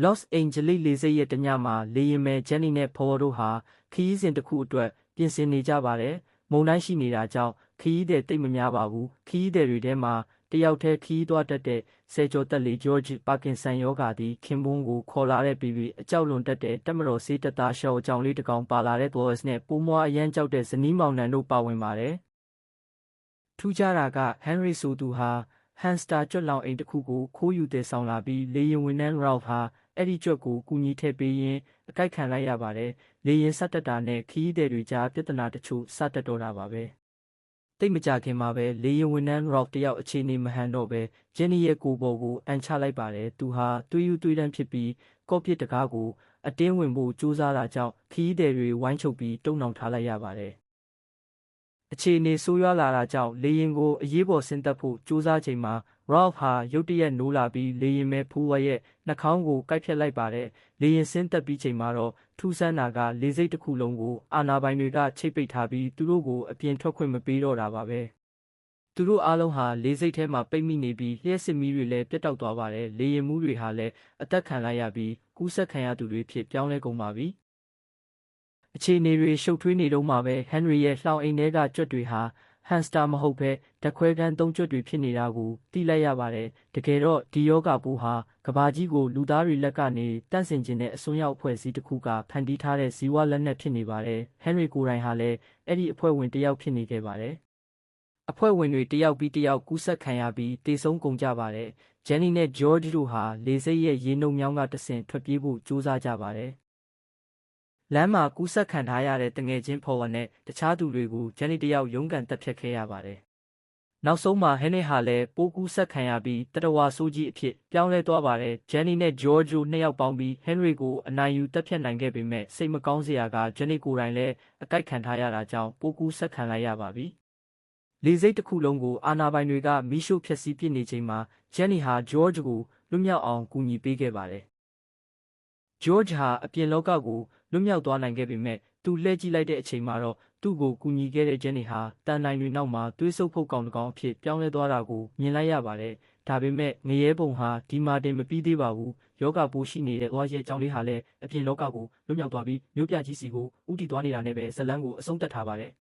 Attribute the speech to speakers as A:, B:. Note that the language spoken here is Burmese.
A: Los Angeles လေဆိပ်ရဲ့တညမှာလေယာဉ်မယ် Jenny နဲ့ Paul တို့ဟာခရီးစဉ်တစ်ခုအတွက်ပြင်ဆင်နေကြပါတယ်။မုန်တိုင်းရှိနေတာကြောင့်ခရီးသည်တိတ်မများပါဘူး။ခရီးသည်တွေထဲမှာတယောက်တည်းခရီးသွားတတ်တဲ့ဆယ်ကျော်သက်လေ George Parkinson ရောဂါသည်ခင်ပွန်းကိုခေါ်လာတဲ့ပြီးအကြောက်လွန်တတ်တဲ့တပ်မတော်ဆေးတပ်သားရှော့အကြောင်လေးတစ်ကောင်ပါလာတဲ့ Boris နဲ့ပိုးမွားအရန်ကြောက်တဲ့ဇနီးမောင်နှံတို့ပါဝင်ပါတယ်။ထူးခြားတာက Henry ဆိုသူဟာHamster ကြွက်လောင်အိမ်တစ်ခုကိုခိုးယူတည်ဆောင်လာပြီးလေယာဉ်ဝန်ထမ်း Ralph ဟာအဲ့ဒီကြွက်ကိုကူညီထည့်ပေးရင်းအကိုက်ခံလိုက်ရပါတယ်။လေယာဉ်စတက်တာနဲ့ခရီးသည်တွေကြားပြဿနာတချို့စတက်တော့တာပါပဲ။တိတ်မကြခင်မှာပဲလေယာဉ်ဝန်ထမ်း Ralph တယောက်အခြေအနေမဟန်တော့ပဲ Jenny ရဲ့ကိုယ်ပေါ်ကိုအန်ချလိုက်ပါတယ်။သူဟာသွေးယူသွေးတန်းဖြစ်ပြီးကော့ပစ်တကားကိုအတင်းဝင်ဖို့ကြိုးစားတာကြောင့်ခရီးသည်တွေဝိုင်းချုပ်ပြီးတုံနှောင်ထားလိုက်ရပါတယ်။အခြေအနေဆိုးရွားလာတာကြောင့်လေယာဉ်ကိုအရေးပေါ်ဆင်းသက်ဖို့ကြိုးစားချိန်မှာRalph ဟာရုတ်တရက်နိုးလာပြီးလေယာဉ်မဲ့ဖူးဝဲရဲ့နှာခေါင်းကိုကိုက်ဖြတ်လိုက်ပါတယ်။လေယာဉ်ဆင်းသက်ပြီးချိန်မှာတော့ထူးဆန်းတာကလေဆိပ်တစ်ခုလုံးကိုအာဏာပိုင်တွေကချိတ်ပိတ်ထားပြီးသူတို့ကိုအပြင်ထွက်ခွင့်မပေးတော့တာပါပဲ။သူတို့အားလုံးဟာလေဆိပ်ထဲမှာပိတ်မိနေပြီးလျှက်စစ်မီးတွေလည်းပြတ်တောက်သွားပါတယ်။လေယာဉ်မှူးတွေဟာလည်းအသက်ခံလိုက်ရပြီးကူးစက်ခံရသူတွေဖြစ်ပြောင်းလဲကုန်ပါပြီ။အခြေအနေတွေရှုပ်ထွေးနေတော့မှပဲ Henry ရဲ့လှောင်အိမ်ထဲကကြွက်တွေဟာHamster မဟုတ်ဘဲဓာတ်ခွဲခန်းသုံးကြွက်တွေဖြစ်နေတာကိုသိလိုက်ရပါတယ်။တကယ်တော့ဒီယောဂပိုးဟာကဘာကြီးကိုလူသားတွေလက်ကနေတန့်စင်ခြင်းတဲ့အစွန်းရောက်အဖွဲ့အစည်းတစ်ခုကဖန်တီးထားတဲ့ဇီဝလက်နက်ဖြစ်နေပါတယ်။ Henry ကိုယ်တိုင်ဟာလည်းအဲ့ဒီအဖွဲ့ဝင်တစ်ယောက်ဖြစ်နေခဲ့ပါတယ်။အဖွဲ့ဝင်တွေတစ်ယောက်ပြီးတစ်ယောက်ကူးစက်ခံရပြီးတေဆုံးကုန်ကြပါတယ်။ Jenny နဲ့ George တို့ဟာလေဆိပ်ရဲ့ရေနုတ်မြောင်းကတဆင့်ထွက်ပြေးဖို့ကြိုးစားကြပါတယ်။လမ်းမှာကူးစက်ခံထားရတဲ့တငယ်ချင်း Paul နဲ့တခြားသူတွေကို Jenny တယောက်ရုန်းကန်တက်ဖြတ်ခဲ့ရပါတယ်။နောက်ဆုံးမှာ Henry ဟာလည်းပိုးကူးစက်ခံရပြီးတတဝါဆိုးကြီးအဖြစ်ပြောင်းလဲသွားပါတယ်။ Jenny နဲ့ George တို့နှစ်ယောက်ပေါင်းပြီး Henry ကိုအနိုင်ယူတက်ဖြတ်နိုင်ခဲ့ပေမဲ့စိတ်မကောင်းစရာက Jenny ကိုယ်တိုင်လည်းအကိုက်ခံထားရတာကြောင့်ပိုးကူးစက်ခံလိုက်ရပါပြီ။လေဆိပ်တစ်ခုလုံးကိုအာဏာပိုင်တွေကမီးရှို့ဖျက်ဆီးပစ်နေချိန်မှာ Jenny ဟာ George ကိုလွတ်မြောက်အောင်ကူညီပေးခဲ့ပါတယ်။ George ဟာအပြင်လောကကိုလွတ်မြောက်သွားနိုင်ခဲ့ပေမဲ့သူလှည့်ကြည့်လိုက်တဲ့အချိန်မှာတော့သူ့ကိုကူညီခဲ့တဲ့ Jenny ဟာတန်နိုင်တွေနောက်မှာသွေးဆုပ်ဖုတ်ကောင်တစ်ကောင်အဖြစ်ပြောင်းလဲသွားတာကိုမြင်လိုက်ရပါတယ်။ဒါပေမဲ့ငရဲပုံဟာဒီမှာတင်မပြီးသေးပါဘူး။ယောဂပိုးရှိနေတဲ့သွားရဲ့အကြောင်းလေးဟာလည်းအပြင်လောကကိုလွတ်မြောက်သွားပြီးမြို့ပြကြီးစီကိုဥတီသွားနေတာနဲ့ပဲဇလန်းကိုအဆုံးသတ်ထားပါတယ်။